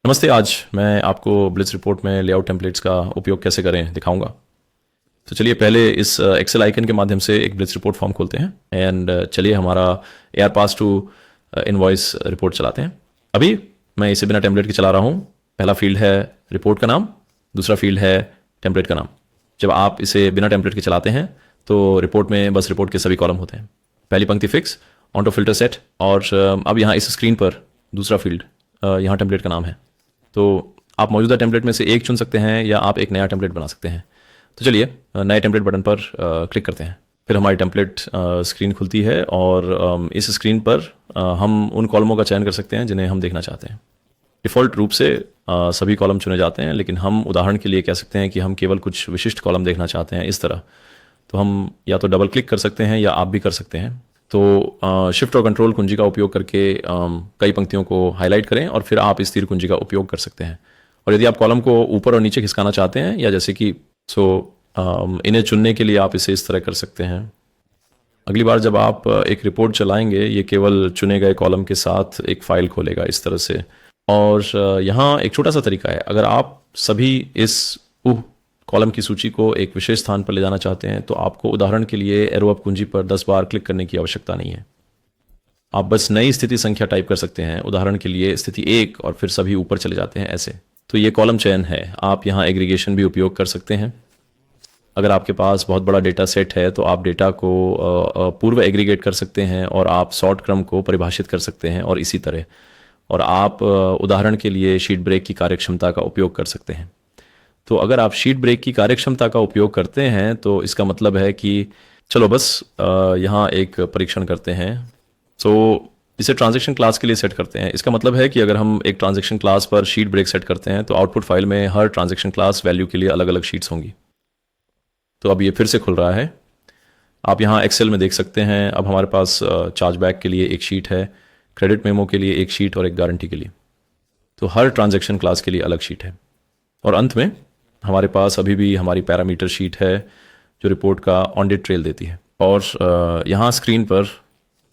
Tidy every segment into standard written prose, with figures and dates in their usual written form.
नमस्ते। आज मैं आपको ब्लिट्ज रिपोर्ट में लेआउट टेम्पलेट्स का उपयोग कैसे करें दिखाऊंगा। तो चलिए पहले इस एक्सेल आइकन के माध्यम से एक ब्लिट्ज रिपोर्ट फॉर्म खोलते हैं एंड चलिए हमारा AR pass to invoice report चलाते हैं। अभी मैं इसे बिना टेम्पलेट के चला रहा हूँ। पहला फील्ड है रिपोर्ट का नाम, दूसरा फील्ड है टेम्पलेट का नाम। जब आप इसे बिना टेम्पलेट के चलाते हैं तो रिपोर्ट में बस रिपोर्ट के सभी कॉलम होते हैं। पहली पंक्ति फिक्स, ऑटो फिल्टर सेट, और अब यहाँ इस स्क्रीन पर दूसरा फील्ड यहाँ टेम्पलेट का नाम है। तो आप मौजूदा टेम्पलेट में से एक चुन सकते हैं या आप एक नया टेम्पलेट बना सकते हैं। तो चलिए नए टेम्पलेट बटन पर क्लिक करते हैं। फिर हमारी टेम्पलेट स्क्रीन खुलती है और इस स्क्रीन पर हम उन कॉलमों का चयन कर सकते हैं जिन्हें हम देखना चाहते हैं। डिफ़ॉल्ट रूप से सभी कॉलम चुने जाते हैं, लेकिन हम उदाहरण के लिए कह सकते हैं कि हम केवल कुछ विशिष्ट कॉलम देखना चाहते हैं, इस तरह। तो हम या तो डबल क्लिक कर सकते हैं या आप भी कर सकते हैं। तो शिफ्ट और कंट्रोल कुंजी का उपयोग करके कई पंक्तियों को हाईलाइट करें और फिर आप इस तीर कुंजी का उपयोग कर सकते हैं। और यदि आप कॉलम को ऊपर और नीचे खिसकाना चाहते हैं या जैसे कि इन्हें चुनने के लिए आप इसे इस तरह कर सकते हैं। अगली बार जब आप एक रिपोर्ट चलाएंगे, ये केवल चुने गए कॉलम के साथ एक फाइल खोलेगा इस तरह से। और यहाँ एक छोटा सा तरीका है। अगर आप सभी इस कॉलम की सूची को एक विशेष स्थान पर ले जाना चाहते हैं तो आपको उदाहरण के लिए एरो अप कुंजी पर 10 बार क्लिक करने की आवश्यकता नहीं है। आप बस नई स्थिति संख्या टाइप कर सकते हैं, उदाहरण के लिए स्थिति 1, और फिर सभी ऊपर चले जाते हैं ऐसे। तो ये कॉलम चयन है। आप यहाँ एग्रीगेशन भी उपयोग कर सकते हैं। अगर आपके पास बहुत बड़ा डेटा सेट है तो आप डेटा को पूर्व एग्रीगेट कर सकते हैं और आप सॉर्ट क्रम को परिभाषित कर सकते हैं और इसी तरह। और आप उदाहरण के लिए शीट ब्रेक की कार्यक्षमता का उपयोग कर सकते हैं। तो अगर आप शीट ब्रेक की कार्यक्षमता का उपयोग करते हैं तो इसका मतलब है कि चलो बस यहाँ एक परीक्षण करते हैं। सो इसे ट्रांजैक्शन क्लास के लिए सेट करते हैं। इसका मतलब है कि अगर हम एक ट्रांजैक्शन क्लास पर शीट ब्रेक सेट करते हैं तो आउटपुट फाइल में हर ट्रांजैक्शन क्लास वैल्यू के लिए अलग अलग शीट्स होंगी। तो अब ये फिर से खुल रहा है। आप यहाँ एक्सेल में देख सकते हैं। अब हमारे पास चार्जबैक के लिए एक शीट है, क्रेडिट मेमो के लिए एक शीट और एक गारंटी के लिए। तो हर ट्रांजैक्शन क्लास के लिए अलग शीट है। और अंत में हमारे पास अभी भी हमारी पैरामीटर शीट है जो रिपोर्ट का ऑडिट ट्रेल देती है। और यहाँ स्क्रीन पर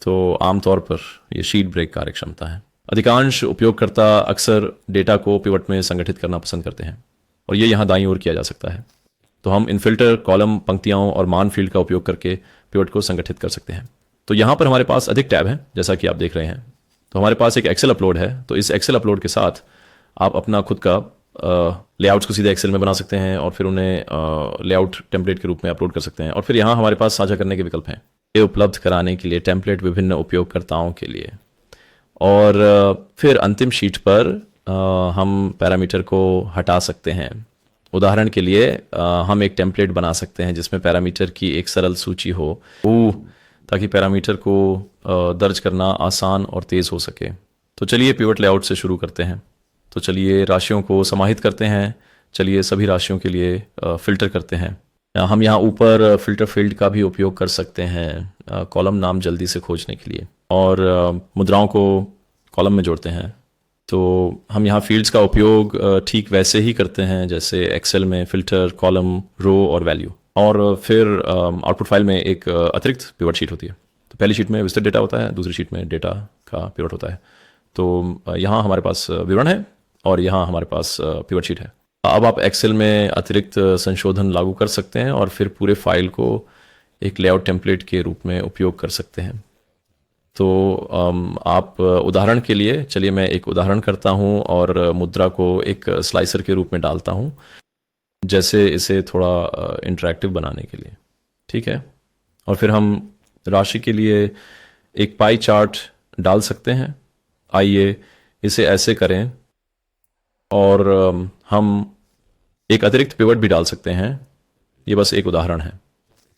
तो आमतौर पर ये शीट ब्रेक कार्यक्षमता है। अधिकांश उपयोगकर्ता अक्सर डेटा को पिवट में संगठित करना पसंद करते हैं और ये यहाँ दाईं ओर किया जा सकता है। तो हम इन फिल्टर, कॉलम, पंक्तियों और मान फील्ड का उपयोग करके पिवट को संगठित कर सकते हैं। तो यहाँ पर हमारे पास अधिक टैब हैं, जैसा कि आप देख रहे हैं। तो हमारे पास एक एक्सेल अपलोड है। तो इस एक्सेल अपलोड के साथ आप अपना खुद का लेआउट्स को सीधे एक्सेल में बना सकते हैं और फिर उन्हें लेआउट टेम्पलेट के रूप में अपलोड कर सकते हैं। और फिर यहाँ हमारे पास साझा करने के विकल्प हैं, ये उपलब्ध कराने के लिए टेम्पलेट विभिन्न उपयोगकर्ताओं के लिए। और फिर अंतिम शीट पर हम पैरामीटर को हटा सकते हैं। उदाहरण के लिए हम एक टेम्पलेट बना सकते हैं जिसमें पैरामीटर की एक सरल सूची हो, ताकि पैरामीटर को दर्ज करना आसान और तेज़ हो सके। तो चलिए पिवट लेआउट से शुरू करते हैं। तो चलिए राशियों को समाहित करते हैं। चलिए सभी राशियों के लिए फ़िल्टर करते हैं। हम यहाँ ऊपर फ़िल्टर फील्ड का भी उपयोग कर सकते हैं कॉलम नाम जल्दी से खोजने के लिए। और मुद्राओं को कॉलम में जोड़ते हैं। तो हम यहाँ फील्ड्स का उपयोग ठीक वैसे ही करते हैं जैसे एक्सेल में फ़िल्टर, कॉलम, रो और वैल्यू। और फिर आउटपुट फाइल में एक अतिरिक्त पिवट शीट होती है। तो पहली शीट में विस्तृत डेटा होता है, दूसरी शीट में डेटा का पिवट होता है। तो यहाँ हमारे पास विवरण है और यहाँ हमारे पास पिवट शीट है। अब आप एक्सेल में अतिरिक्त संशोधन लागू कर सकते हैं और फिर पूरे फाइल को एक लेआउट टेम्पलेट के रूप में उपयोग कर सकते हैं। तो आप उदाहरण के लिए, चलिए मैं एक उदाहरण करता हूँ और मुद्रा को एक स्लाइसर के रूप में डालता हूँ, जैसे इसे थोड़ा इंटरेक्टिव बनाने के लिए। ठीक है। और फिर हम राशि के लिए एक पाई चार्ट डाल सकते हैं। आइए इसे ऐसे करें और हम एक अतिरिक्त पिवट भी डाल सकते हैं। ये बस एक उदाहरण है।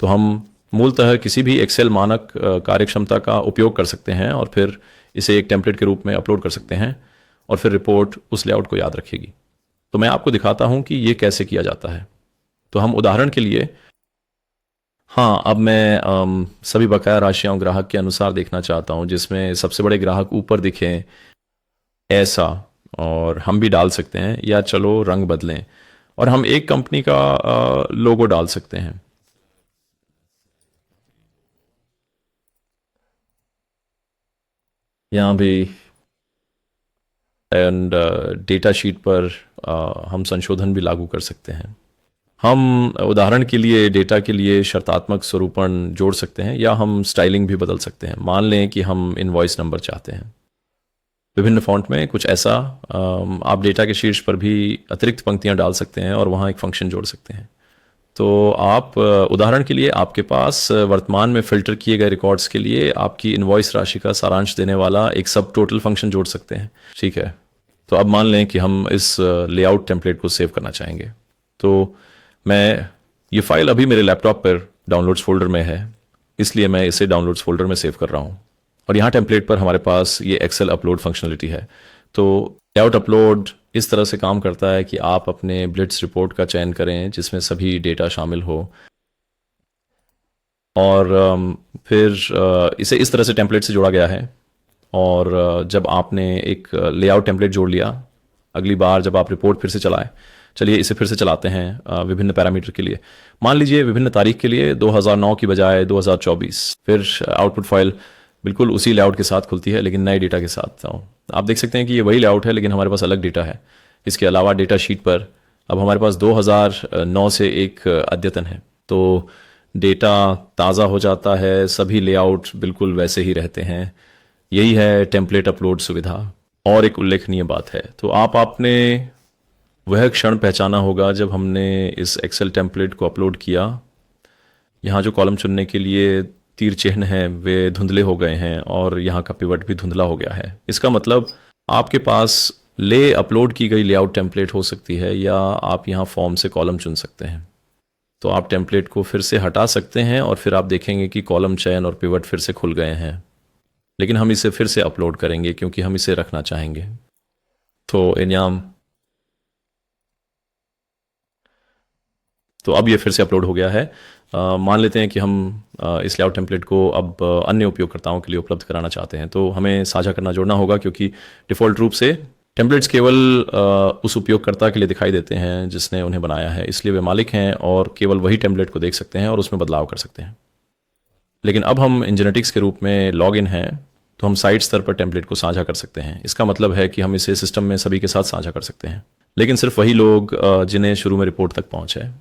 तो हम मूलतः किसी भी एक्सेल मानक कार्यक्षमता का उपयोग कर सकते हैं और फिर इसे एक टेम्पलेट के रूप में अपलोड कर सकते हैं और फिर रिपोर्ट उस लेआउट को याद रखेगी। तो मैं आपको दिखाता हूं कि ये कैसे किया जाता है। तो हम उदाहरण के लिए, हाँ, अब मैं सभी बकाया राशियां ग्राहक के अनुसार देखना चाहता हूं, जिसमें सबसे बड़े ग्राहक ऊपर दिखें ऐसा। और हम भी डाल सकते हैं, या चलो रंग बदलें और हम एक कंपनी का लोगो डाल सकते हैं। यहाँ भी एंड डेटा शीट पर हम संशोधन भी लागू कर सकते हैं। हम उदाहरण के लिए डेटा के लिए शर्तात्मक स्वरूपण जोड़ सकते हैं या हम स्टाइलिंग भी बदल सकते हैं। मान लें कि हम इनवॉइस नंबर चाहते हैं विभिन्न फॉन्ट में कुछ ऐसा, आप डेटा के शीर्ष पर भी अतिरिक्त पंक्तियां डाल सकते हैं और वहाँ एक फंक्शन जोड़ सकते हैं। तो आप उदाहरण के लिए आपके पास वर्तमान में फ़िल्टर किए गए रिकॉर्ड्स के लिए आपकी इनवॉइस राशि का सारांश देने वाला एक सब टोटल फंक्शन जोड़ सकते हैं। ठीक है, तो अब मान लें कि हम इस लेआउट टेम्पलेट को सेव करना चाहेंगे। तो मैं ये फाइल अभी मेरे लैपटॉप पर डाउनलोड्स फोल्डर में है, इसलिए मैं इसे डाउनलोड्स फोल्डर में सेव कर रहा हूँ। और यहाँ टेम्पलेट पर हमारे पास ये एक्सेल अपलोड फंक्शनलिटी है। तो लेआउट अपलोड इस तरह से काम करता है कि आप अपने ब्लिट्स रिपोर्ट का चयन करें जिसमें सभी डेटा शामिल हो, और फिर इसे इस तरह से टेम्पलेट से जोड़ा गया है। और जब आपने एक लेआउट टेम्पलेट जोड़ लिया, अगली बार जब आप रिपोर्ट फिर से चलाएं, चलिए इसे फिर से चलाते हैं विभिन्न पैरामीटर के लिए। मान लीजिए विभिन्न तारीख के लिए 2009 की बजाय 2024, फिर आउटपुट फाइल बिल्कुल उसी लेआउट के साथ खुलती है लेकिन नए डेटा के साथ। आप देख सकते हैं कि ये वही लेआउट है लेकिन हमारे पास अलग डेटा है। इसके अलावा डेटा शीट पर अब हमारे पास 2009 से एक अद्यतन है, तो डेटा ताज़ा हो जाता है, सभी लेआउट बिल्कुल वैसे ही रहते हैं। यही है टेम्पलेट अपलोड सुविधा। और एक उल्लेखनीय बात है, तो आपने वह क्षण पहचाना होगा जब हमने इस एक्सेल टेम्पलेट को अपलोड किया। यहाँ जो कॉलम चुनने के लिए तीर चिन्ह हैं वे धुंधले हो गए हैं और यहाँ का पिवट भी धुंधला हो गया है। इसका मतलब आपके पास अपलोड की गई लेआउट टेम्पलेट हो सकती है या आप यहाँ फॉर्म से कॉलम चुन सकते हैं। तो आप टेम्पलेट को फिर से हटा सकते हैं और फिर आप देखेंगे कि कॉलम चयन और पिवट फिर से खुल गए हैं। लेकिन हम इसे फिर से अपलोड करेंगे क्योंकि हम इसे रखना चाहेंगे। तो इनाम, तो अब ये फिर से अपलोड हो गया है। मान लेते हैं कि हम इस लेआउट टेम्पलेट को अब अन्य उपयोगकर्ताओं के लिए उपलब्ध कराना चाहते हैं, तो हमें साझा करना जोड़ना होगा क्योंकि डिफ़ॉल्ट रूप से टेम्पलेट्स केवल उस उपयोगकर्ता के लिए दिखाई देते हैं जिसने उन्हें बनाया है, इसलिए वे मालिक हैं और केवल वही टेम्पलेट को देख सकते हैं और उसमें बदलाव कर सकते हैं। लेकिन अब हम इंजीनियरिक्स के रूप में लॉग इन हैं, तो हम साइट स्तर पर टेम्पलेट को साझा कर सकते हैं। इसका मतलब है कि हम इसे सिस्टम में सभी के साथ साझा कर सकते हैं, लेकिन सिर्फ वही लोग जिन्हें शुरू में रिपोर्ट तक पहुँच है।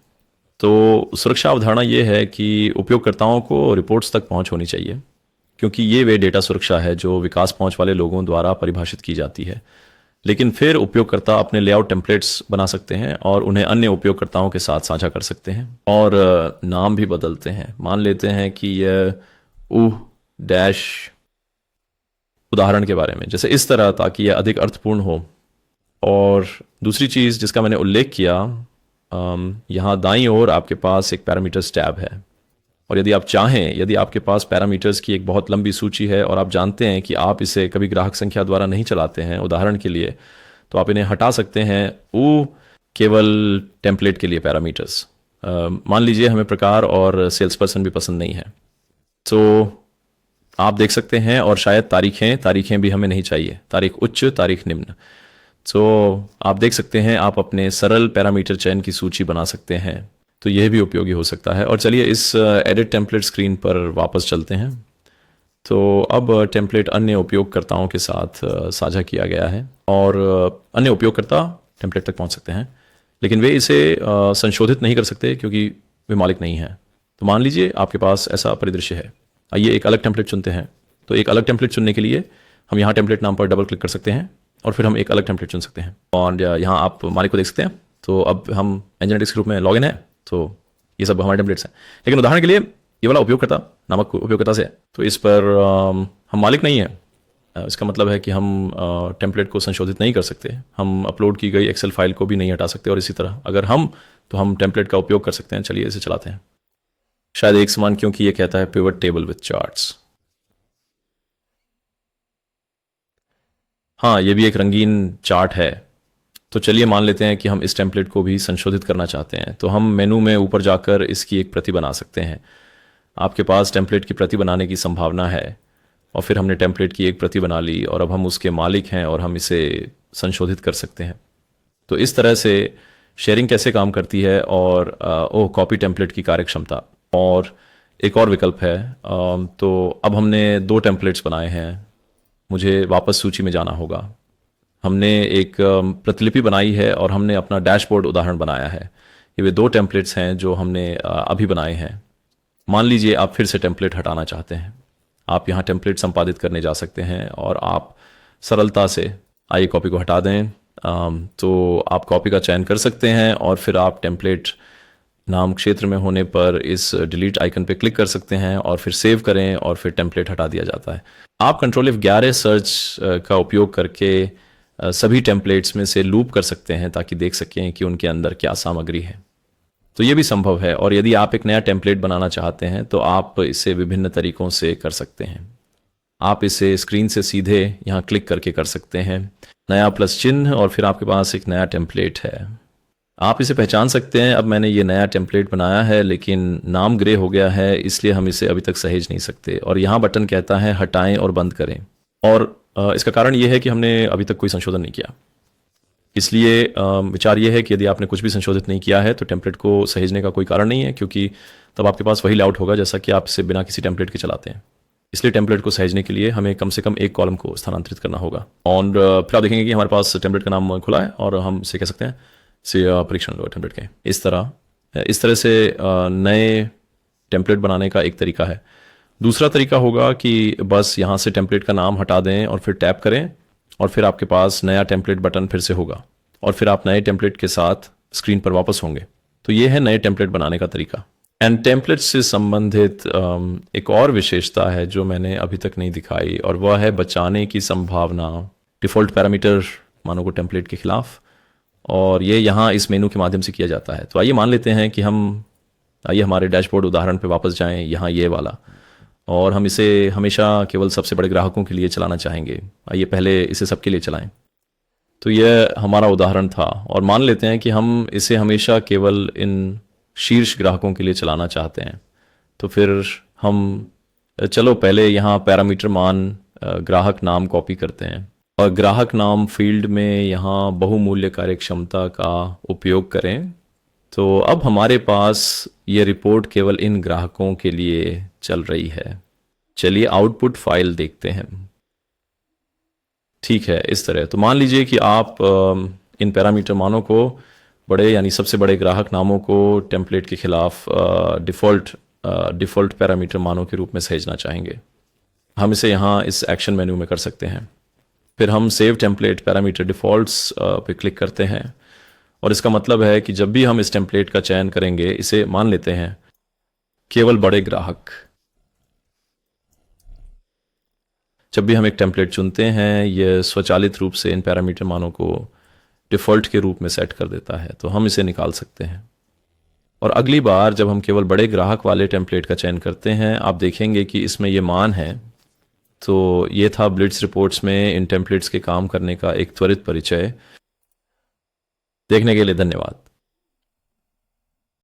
तो सुरक्षा अवधारणा ये है कि उपयोगकर्ताओं को रिपोर्ट्स तक पहुंच होनी चाहिए, क्योंकि ये वे डेटा सुरक्षा है जो विकास पहुंच वाले लोगों द्वारा परिभाषित की जाती है। लेकिन फिर उपयोगकर्ता अपने लेआउट टेम्पलेट्स बना सकते हैं और उन्हें अन्य उपयोगकर्ताओं के साथ साझा कर सकते हैं और नाम भी बदलते हैं। मान लेते हैं कि यह डैश उदाहरण के बारे में, जैसे इस तरह, ताकि यह अधिक अर्थपूर्ण हो। और दूसरी चीज़ जिसका मैंने उल्लेख किया, यहाँ दाईं ओर आपके पास एक पैरामीटर्स टैब है, और यदि आप चाहें, यदि आपके पास पैरामीटर्स की एक बहुत लंबी सूची है और आप जानते हैं कि आप इसे कभी ग्राहक संख्या द्वारा नहीं चलाते हैं, उदाहरण के लिए, तो आप इन्हें हटा सकते हैं। केवल टेम्पलेट के लिए पैरामीटर्स, मान लीजिए हमें प्रकार और सेल्स पर्सन भी पसंद नहीं है, तो आप देख सकते हैं। और शायद तारीखें भी हमें नहीं चाहिए, तारीख उच्च, तारीख निम्न। तो आप देख सकते हैं, आप अपने सरल पैरामीटर चयन की सूची बना सकते हैं, तो यह भी उपयोगी हो सकता है। और चलिए इस एडिट टेम्पलेट स्क्रीन पर वापस चलते हैं। तो अब टेम्पलेट अन्य उपयोगकर्ताओं के साथ साझा किया गया है और अन्य उपयोगकर्ता टेम्पलेट तक पहुंच सकते हैं, लेकिन वे इसे संशोधित नहीं कर सकते क्योंकि वे मालिक नहीं हैं। तो मान लीजिए आपके पास ऐसा परिदृश्य है। आइए एक अलग टेम्पलेट चुनते हैं। तो एक अलग टेम्पलेट चुनने के लिए हम यहाँ टेम्पलेट नाम पर डबल क्लिक कर सकते हैं और फिर हम एक अलग टेम्पलेट चुन सकते हैं। और यहाँ आप मालिक को देख सकते हैं। तो अब हम इंजीनियरिक्स के रूप में लॉगिन है, तो ये सब हमारे टेम्पलेट्स हैं। लेकिन उदाहरण के लिए ये वाला उपयोगकर्ता नामक उपयोगकर्ता से है, तो इस पर हम मालिक नहीं है। इसका मतलब है कि हम टेम्पलेट को संशोधित नहीं कर सकते, हम अपलोड की गई एक्सेल फाइल को भी नहीं हटा सकते। और इसी तरह अगर हम टेम्पलेट का उपयोग कर सकते हैं। चलिए इसे चलाते हैं। शायद एक समान, क्योंकि ये कहता है पिवट टेबल विद चार्ट्स। हाँ, ये भी एक रंगीन चार्ट है। तो चलिए मान लेते हैं कि हम इस टेम्पलेट को भी संशोधित करना चाहते हैं। तो हम मेनू में ऊपर जाकर इसकी एक प्रति बना सकते हैं। आपके पास टेम्पलेट की प्रति बनाने की संभावना है, और फिर हमने टेम्पलेट की एक प्रति बना ली और अब हम उसके मालिक हैं और हम इसे संशोधित कर सकते हैं। तो इस तरह से शेयरिंग कैसे काम करती है। और कॉपी टेम्पलेट की कार्यक्षमता। और एक और विकल्प है। तो अब हमने 2 टेम्पलेट्स बनाए हैं, मुझे वापस सूची में जाना होगा। हमने एक प्रतिलिपि बनाई है और हमने अपना डैशबोर्ड उदाहरण बनाया है। ये वे दो टेम्पलेट्स हैं जो हमने अभी बनाए हैं। मान लीजिए आप फिर से टेम्पलेट हटाना चाहते हैं, आप यहाँ टेम्पलेट संपादित करने जा सकते हैं और आप सरलता से आइए कॉपी को हटा दें। तो आप कॉपी का चयन कर सकते हैं और फिर आप टेम्पलेट नाम क्षेत्र में होने पर इस डिलीट आइकन पे क्लिक कर सकते हैं और फिर सेव करें और फिर टेम्पलेट हटा दिया जाता है। आप कंट्रोल F11 सर्च का उपयोग करके सभी टेम्पलेट्स में से लूप कर सकते हैं ताकि देख सकें कि उनके अंदर क्या सामग्री है। तो ये भी संभव है। और यदि आप एक नया टेम्पलेट बनाना चाहते हैं तो आप इसे विभिन्न तरीकों से कर सकते हैं। आप इसे स्क्रीन से सीधे यहाँ क्लिक करके कर सकते हैं, नया प्लस चिन्ह, और फिर आपके पास एक नया टेम्पलेट है। आप इसे पहचान सकते हैं, अब मैंने ये नया टेम्पलेट बनाया है लेकिन नाम ग्रे हो गया है, इसलिए हम इसे अभी तक सहेज नहीं सकते। और यहाँ बटन कहता है हटाएं और बंद करें, और इसका कारण ये है कि हमने अभी तक कोई संशोधन नहीं किया। इसलिए विचार ये है कि यदि आपने कुछ भी संशोधित नहीं किया है तो टेम्पलेट को सहेजने का कोई कारण नहीं है, क्योंकि तब आपके पास वही लेआउट होगा जैसा कि आप इसे बिना किसी टेम्पलेट के चलाते हैं। इसलिए टेम्पलेट को सहेजने के लिए हमें कम से कम एक कॉलम को स्थानांतरित करना होगा। और फिर आप देखेंगे कि हमारे पास टेम्पलेट का नाम खुला है और हम इसे कह सकते हैं से परीक्षण लो टेम्पलेट के। इस तरह से नए टेम्पलेट बनाने का एक तरीका है। दूसरा तरीका होगा कि बस यहाँ से टेम्पलेट का नाम हटा दें और फिर टैप करें और फिर आपके पास नया टेम्पलेट बटन फिर से होगा और फिर आप नए टेम्पलेट के साथ स्क्रीन पर वापस होंगे। तो ये है नए टेम्पलेट बनाने का तरीका। एंड टेम्पलेट से संबंधित एक और विशेषता है जो मैंने अभी तक नहीं दिखाई, और वह है बचाने की संभावना डिफ़ॉल्ट पैरामीटर मानों को टेम्पलेट के खिलाफ। और ये यहाँ इस मेनू के माध्यम से किया जाता है। तो आइए मान लेते हैं कि आइए हमारे डैशबोर्ड उदाहरण पे वापस जाएं, यहाँ ये वाला, और हम इसे हमेशा केवल सबसे बड़े ग्राहकों के लिए चलाना चाहेंगे। आइए पहले इसे सबके लिए चलाएं। तो यह हमारा उदाहरण था, और मान लेते हैं कि हम इसे हमेशा केवल इन शीर्ष ग्राहकों के लिए चलाना चाहते हैं। तो फिर हम चलो पहले यहाँ पैरामीटर मान ग्राहक नाम कॉपी करते हैं और ग्राहक नाम फील्ड में यहाँ बहुमूल्य कार्यक्षमता का उपयोग करें। तो अब हमारे पास ये रिपोर्ट केवल इन ग्राहकों के लिए चल रही है। चलिए आउटपुट फाइल देखते हैं। ठीक है, इस तरह। तो मान लीजिए कि आप इन पैरामीटर मानों को बड़े यानी सबसे बड़े ग्राहक नामों को टेम्पलेट के खिलाफ डिफ़ॉल्ट पैरामीटर मानों के रूप में सहेजना चाहेंगे। हम इसे यहाँ इस एक्शन मेन्यू में कर सकते हैं। फिर हम सेव टेम्पलेट पैरामीटर डिफ़ॉल्ट्स पे क्लिक करते हैं, और इसका मतलब है कि जब भी हम इस टेम्पलेट का चयन करेंगे, इसे मान लेते हैं केवल बड़े ग्राहक, जब भी हम एक टेम्पलेट चुनते हैं यह स्वचालित रूप से इन पैरामीटर मानों को डिफ़ॉल्ट के रूप में सेट कर देता है। तो हम इसे निकाल सकते हैं, और अगली बार जब हम केवल बड़े ग्राहक वाले टेम्पलेट का चयन करते हैं, आप देखेंगे कि इसमें ये मान है। तो ये था ब्लिट्ज रिपोर्ट्स में इन टेम्पलेट्स के काम करने का एक त्वरित परिचय। देखने के लिए धन्यवाद।